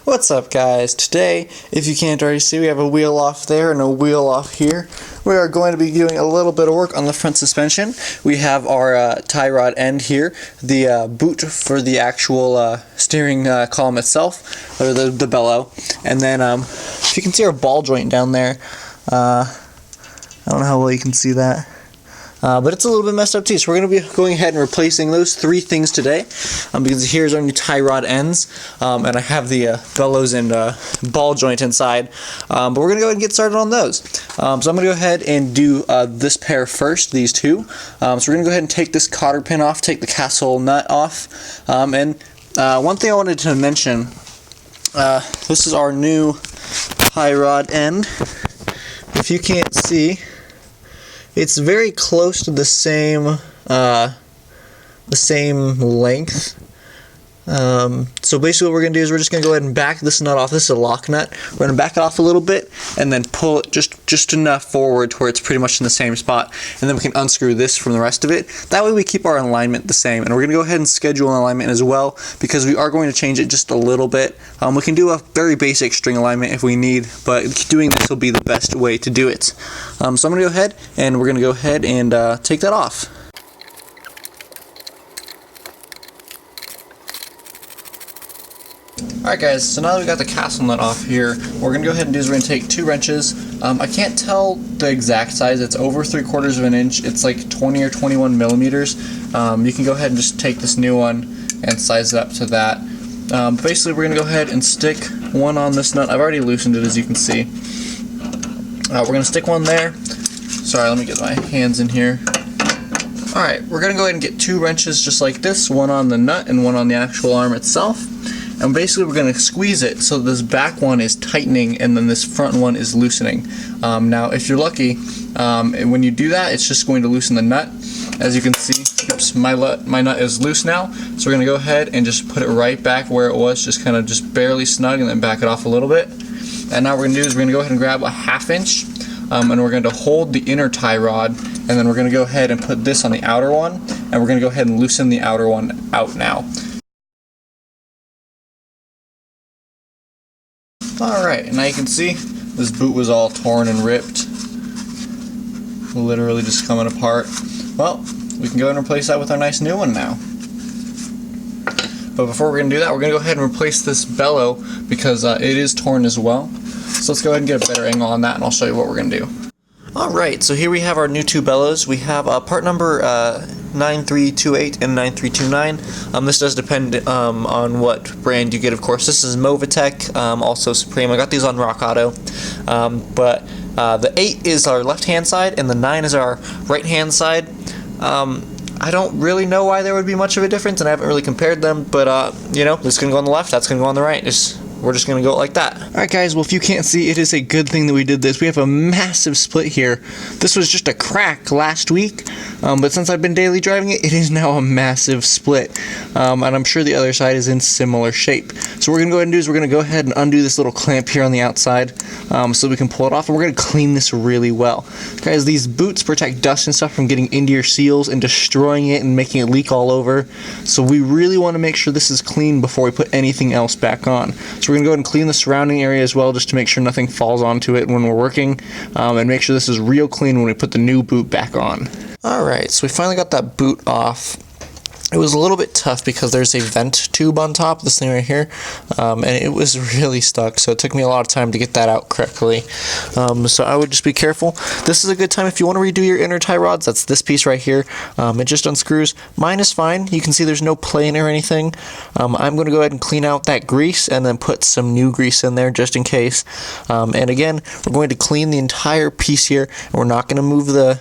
What's up, guys? Today, if you can't already see, we have a wheel off there and a wheel off here. We are going to be doing a little bit of work on the front suspension. We have our tie rod end here, the boot for the actual steering column itself, or the bellow, and then if you can see our ball joint down there, I don't know how well you can see that. But it's a little bit messed up too, so we're going to be going ahead and replacing those three things today, because here's our new tie rod ends, and I have the bellows and ball joint inside, but we're going to go ahead and get started on those. So I'm going to go ahead and do this pair first, these two. So we're going to go ahead and take this cotter pin off, take the castle nut off, and one thing I wanted to mention, this is our new tie rod end. If you can't see, it's very close to the same length. So basically what we're going to do is we're just going to go ahead and back this nut off. This is a lock nut. We're going to back it off a little bit and then pull it just enough forward to where it's pretty much in the same spot. And then we can unscrew this from the rest of it. That way we keep our alignment the same. And we're going to go ahead and schedule an alignment as well, because we are going to change it just a little bit. We can do a very basic string alignment if we need, but doing this will be the best way to do it. So I'm going to go ahead and we're going to go ahead and take that off. Alright guys, so now that we got the castle nut off here, what we're going to go ahead and do is we're going to take 2 wrenches. I can't tell the exact size, it's over 3/4 of an inch, it's like 20 or 21 millimeters. You can go ahead and just take this new one and size it up to that. Basically we're going to go ahead and stick one on this nut. I've already loosened it, as you can see. We're going to stick one there. Sorry, let me get my hands in here. Alright, we're going to go ahead and get 2 wrenches just like this, one on the nut and one on the actual arm itself. And basically we're going to squeeze it so this back one is tightening and then this front one is loosening. Now if you're lucky, when you do that, it's just going to loosen the nut. As you can see, oops, my nut is loose now, so we're going to go ahead and just put it right back where it was, just kind of just barely snug, and then back it off a little bit. And now what we're going to do is we're going to go ahead and grab a 1/2 inch, and we're going to hold the inner tie rod, and then we're going to go ahead and put this on the outer one, and we're going to go ahead and loosen the outer one out now. Alright, now you can see this boot was all torn and ripped, literally just coming apart. Well, we can go ahead and replace that with our nice new one now. But before we're going to do that, we're going to go ahead and replace this bellow, because it is torn as well. So let's go ahead and get a better angle on that, and I'll show you what we're going to do. Alright, so here we have our new 2 bellows. We have part number 9328 and 9329. This does depend on what brand you get, of course. This is Movitech, also Supreme. I got these on Rock Auto. But the 8 is our left-hand side, and the 9 is our right-hand side. I don't really know why there would be much of a difference, and I haven't really compared them, but, you know, this is going to go on the left, that's going to go on the right. We're just going to go like that. Alright guys, well if you can't see, it is a good thing that we did this. We have a massive split here. This was just a crack last week, but since I've been daily driving it, it is now a massive split. And I'm sure the other side is in similar shape. So what we're going to go ahead and do is we're going to go ahead and undo this little clamp here on the outside, so we can pull it off, and we're going to clean this really well. Guys, these boots protect dust and stuff from getting into your seals and destroying it and making it leak all over. So we really want to make sure this is clean before we put anything else back on. So we're going to go ahead and clean the surrounding area as well, just to make sure nothing falls onto it when we're working, and make sure this is real clean when we put the new boot back on. Alright, so we finally got that boot off. It was a little bit tough because there's a vent tube on top, this thing right here, and it was really stuck, so it took me a lot of time to get that out correctly. So I would just be careful. This is a good time if you want to redo your inner tie rods. That's this piece right here. It just unscrews. Mine is fine. You can see there's no plane or anything. I'm going to go ahead and clean out that grease and then put some new grease in there just in case. And again, we're going to clean the entire piece here, and we're not going to move the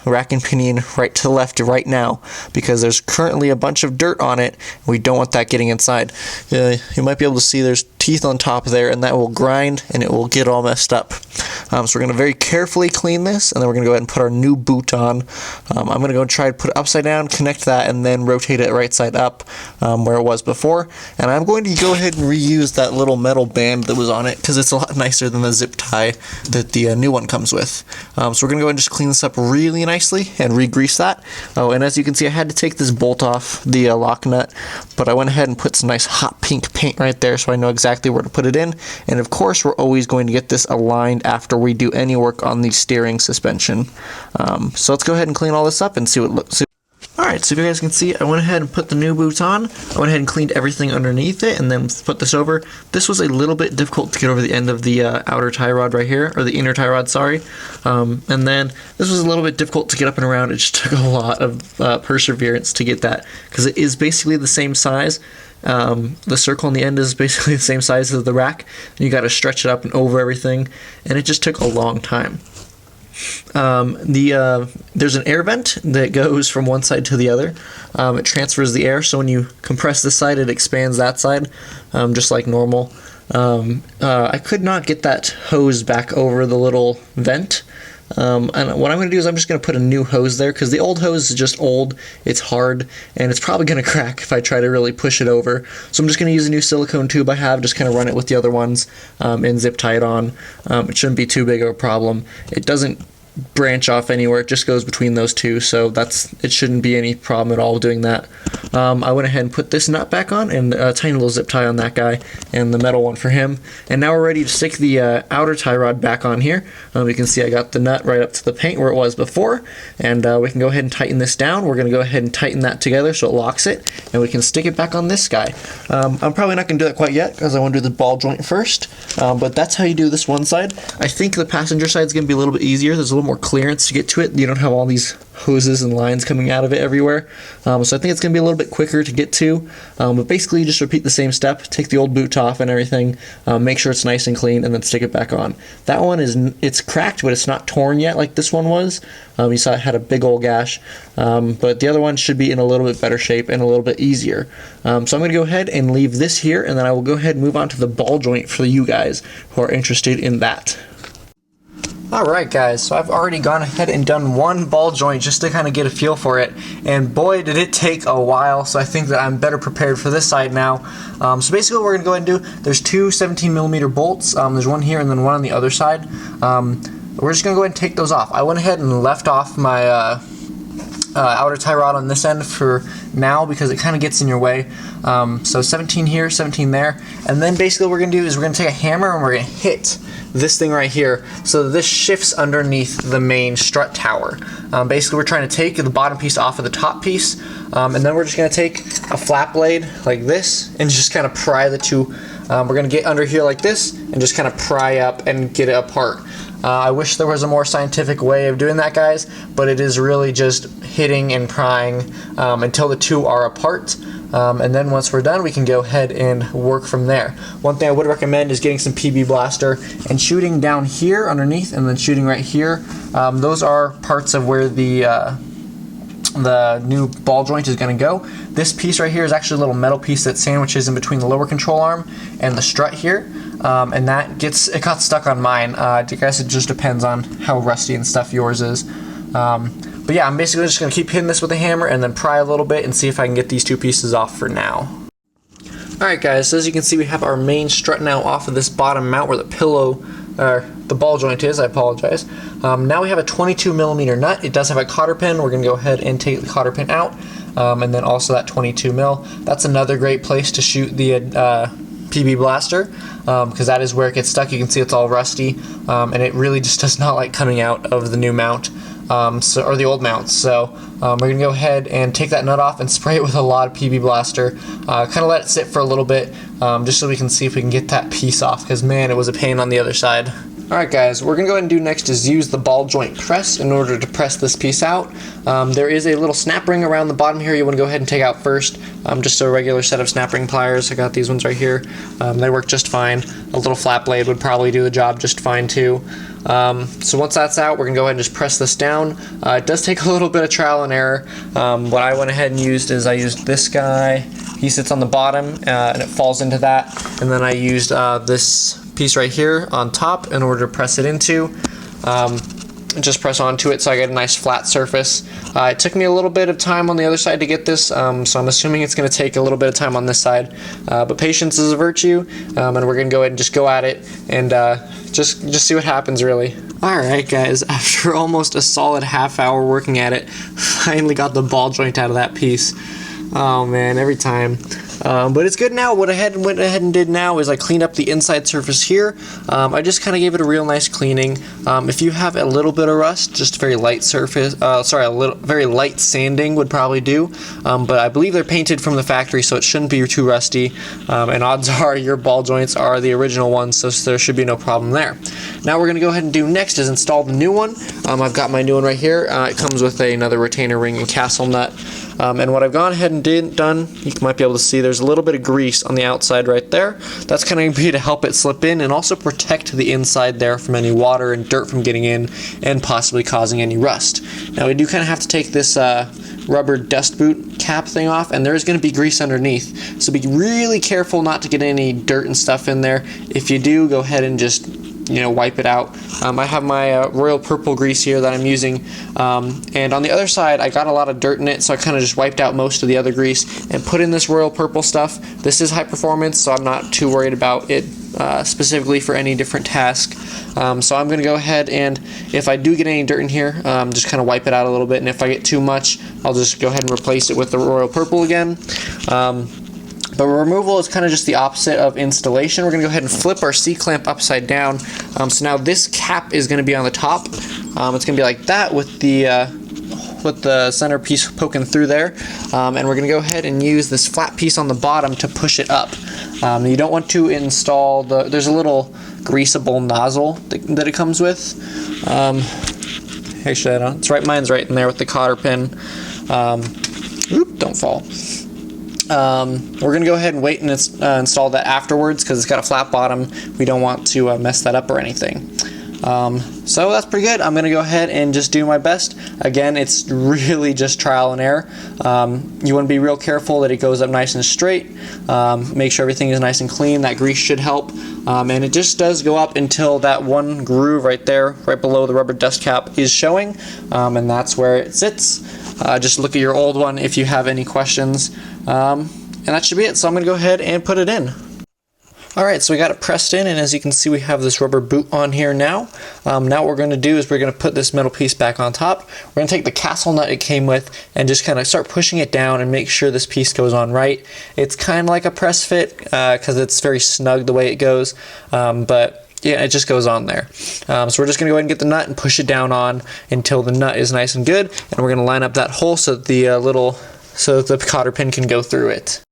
rack and pinion right to the left right now, because there's currently a bunch of dirt on it. We don't want that getting inside. You might be able to see there's teeth on top there, and that will grind and it will get all messed up. So we're going to very carefully clean this, and then we're going to go ahead and put our new boot on. I'm going to go try to put it upside down, connect that, and then rotate it right side up where it was before. And I'm going to go ahead and reuse that little metal band that was on it, because it's a lot nicer than the zip tie that the new one comes with. So we're going to go ahead and just clean this up really nicely and re-grease that. Oh, and as you can see, I had to take this bolt off off the lock nut, but I went ahead and put some nice hot pink paint right there so I know exactly where to put it in. And of course, we're always going to get this aligned after we do any work on the steering suspension. So let's go ahead and clean all this up and see what it looks. Alright, so if you guys can see, I went ahead and put the new boot on. I went ahead and cleaned everything underneath it and then put this over. This was a little bit difficult to get over the end of the outer tie rod right here, or the inner tie rod, sorry. And then this was a little bit difficult to get up and around. It just took a lot of perseverance to get that, because it is basically the same size. The circle on the end is basically the same size as the rack. And you got to stretch it up and over everything, and it just took a long time. There's an air vent that goes from one side to the other. It transfers the air, so when you compress this side, it expands that side, just like normal. I could not get that hose back over the little vent. And what I'm going to do is I'm just going to put a new hose there, because the old hose is just old, it's hard, and it's probably going to crack if I try to really push it over. So I'm just going to use a new silicone tube I have, just kind of run it with the other ones, and zip tie it on. It shouldn't be too big of a problem. It doesn't branch off anywhere, it just goes between those two, so it shouldn't be any problem at all doing that. I went ahead and put this nut back on, and a tiny little zip tie on that guy, and the metal one for him. And now we're ready to stick the outer tie rod back on here. You can see I got the nut right up to the paint where it was before, and we can go ahead and tighten this down. We're going to go ahead and tighten that together so it locks it, and we can stick it back on this guy. I'm probably not going to do that quite yet, because I want to do the ball joint first, but that's how you do this one side. I think the passenger side is going to be a little bit easier. There's a little more clearance to get to it. You don't have all these hoses and lines coming out of it everywhere. So I think it's going to be a little bit quicker to get to. But basically, you just repeat the same step. Take the old boot off and everything. Make sure it's nice and clean, and then stick it back on. That one it's cracked, but it's not torn yet like this one was. You saw it had a big old gash. But the other one should be in a little bit better shape and a little bit easier. So I'm going to go ahead and leave this here, and then I will go ahead and move on to the ball joint for you guys who are interested in that. Alright guys, so I've already gone ahead and done one ball joint just to kind of get a feel for it, and boy did it take a while, so I think that I'm better prepared for this side now. So basically what we're going to go ahead and do, there's two 17mm bolts, there's one here and then one on the other side. We're just going to go ahead and take those off. I went ahead and left off my outer tie rod on this end for now because it kind of gets in your way. So 17 here, 17 there, and then basically what we're going to do is we're going to take a hammer and we're going to hit this thing right here so that this shifts underneath the main strut tower. Basically we're trying to take the bottom piece off of the top piece, and then we're just going to take a flat blade like this and just kind of pry the two. We're going to get under here like this and just kind of pry up and get it apart. I wish there was a more scientific way of doing that, guys, but it is really just hitting and prying until the two are apart. And then once we're done, we can go ahead and work from there. One thing I would recommend is getting some PB Blaster and shooting down here underneath and then shooting right here. Those are parts of where the new ball joint is going to go. This piece right here is actually a little metal piece that sandwiches in between the lower control arm and the strut here. And that got stuck on mine. I guess it just depends on how rusty and stuff yours is. But yeah, I'm basically just going to keep hitting this with a hammer and then pry a little bit and see if I can get these two pieces off for now. Alright guys, so as you can see we have our main strut now off of this bottom mount where the ball joint is, I apologize. Now we have a 22mm nut. It does have a cotter pin. We're going to go ahead and take the cotter pin out. And then also that 22mm. That's another great place to shoot the PB Blaster, because that is where it gets stuck. You can see it's all rusty, and it really just does not like coming out of the new mount, or the old mount. So we're going to go ahead and take that nut off and spray it with a lot of PB Blaster. Kind of let it sit for a little bit, just so we can see if we can get that piece off, because man, it was a pain on the other side. Alright guys, what we're going to go ahead and do next is use the ball joint press in order to press this piece out. There is a little snap ring around the bottom here you want to go ahead and take out first. Just a regular set of snap ring pliers. I got these ones right here. They work just fine. A little flat blade would probably do the job just fine too. So once that's out, we're going to go ahead and just press this down. It does take a little bit of trial and error. What I went ahead and used is I used this guy. He sits on the bottom and it falls into that. And then I used this piece right here on top in order to press it into. Just press onto it so I get a nice flat surface. It took me a little bit of time on the other side to get this, so I'm assuming it's going to take a little bit of time on this side. But patience is a virtue, and we're going to go ahead and just go at it and just see what happens, really. Alright guys, after almost a solid half hour working at it, finally got the ball joint out of that piece. Oh man, every time. But it's good now. What I went ahead and did now is I cleaned up the inside surface here. I just kind of gave it a real nice cleaning. If you have a little bit of rust, just a very light surface, very light sanding would probably do. But I believe they're painted from the factory, so it shouldn't be too rusty. And odds are your ball joints are the original ones, so there should be no problem there. Now we're going to go ahead and do next is install the new one. I've got my new one right here. It comes with another retainer ring and castle nut. And what I've gone ahead and done, you might be able to see there's a little bit of grease on the outside right there. That's going to be to help it slip in and also protect the inside there from any water and dirt from getting in and possibly causing any rust. Now we do kind of have to take this rubber dust boot cap thing off, and there's going to be grease underneath. So be really careful not to get any dirt and stuff in there. If you do, go ahead and just wipe it out. I have my royal purple grease here that I'm using, and on the other side I got a lot of dirt in it, so I kind of just wiped out most of the other grease and put in this royal purple stuff. This is high performance, so I'm not too worried about it specifically for any different task. So I'm going to go ahead and if I do get any dirt in here, just kind of wipe it out a little bit, and if I get too much, I'll just go ahead and replace it with the royal purple again. But removal is kind of just the opposite of installation. We're going to go ahead and flip our C-clamp upside down. So now this cap is going to be on the top. It's going to be like that with the center piece poking through there. And we're going to go ahead and use this flat piece on the bottom to push it up. You don't want to install there's a little greasable nozzle that it comes with. Actually, I don't. Mine's right in there with the cotter pin. Don't fall. We're going to go ahead and wait and install that afterwards because it's got a flat bottom. We don't want to mess that up or anything. So that's pretty good. I'm going to go ahead and just do my best. Again, it's really just trial and error. You want to be real careful that it goes up nice and straight. Make sure everything is nice and clean. That grease should help. And it just does go up until that one groove right there, right below the rubber dust cap is showing. And that's where it sits. Just look at your old one if you have any questions. And that should be it. So I'm going to go ahead and put it in. Alright, so we got it pressed in, and as you can see we have this rubber boot on here now. Now what we're going to do is we're going to put this metal piece back on top. We're going to take the castle nut it came with and just kind of start pushing it down and make sure this piece goes on right. It's kind of like a press fit because it's very snug the way it goes, but yeah, it just goes on there. So we're just going to go ahead and get the nut and push it down on until the nut is nice and good, and we're going to line up that hole so that the cotter pin can go through it.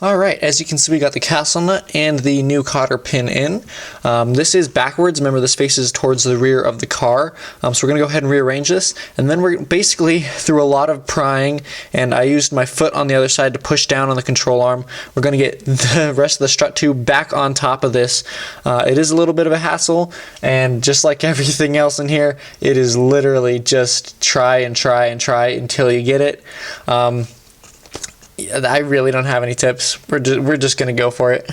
Alright, as you can see we got the castle nut and the new cotter pin in. This is backwards. Remember, this faces towards the rear of the car. So we're going to go ahead and rearrange this, and then we're basically, through a lot of prying, and I used my foot on the other side to push down on the control arm, we're going to get the rest of the strut tube back on top of this. It is a little bit of a hassle, and just like everything else in here, it is literally just try and try and try until you get it. I really don't have any tips. We're just going to go for it.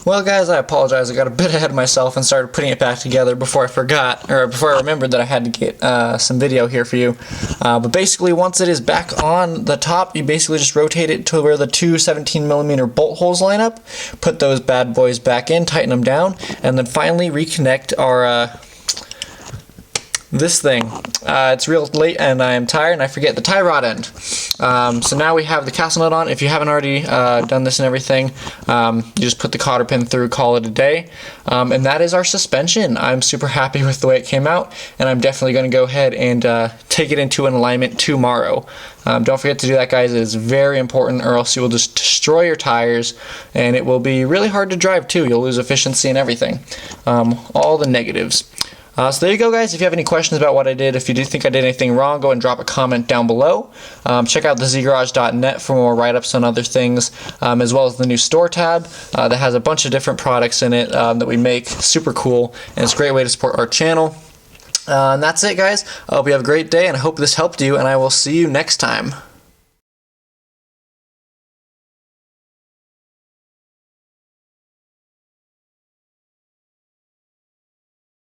Well guys, I apologize. I got a bit ahead of myself and started putting it back together before I remembered that I had to get some video here for you. But basically, once it is back on the top, you basically just rotate it to where the two 17mm bolt holes line up, put those bad boys back in, tighten them down, and then finally reconnect our this thing. It's real late and I am tired and I forget the tie rod end. So now we have the castle nut on. If you haven't already done this and everything, you just put the cotter pin through, call it a day. And that is our suspension. I'm super happy with the way it came out, and I'm definitely going to go ahead and take it into an alignment tomorrow. Don't forget to do that, guys. It is very important, or else you will just destroy your tires, and it will be really hard to drive too. You'll lose efficiency and everything. All the negatives. So there you go, guys. If you have any questions about what I did, if you do think I did anything wrong, go and drop a comment down below. Check out thezgarage.net for more write-ups on other things, as well as the new store tab that has a bunch of different products in it that we make. Super cool, and it's a great way to support our channel. And that's it, guys. I hope you have a great day, and I hope this helped you, and I will see you next time.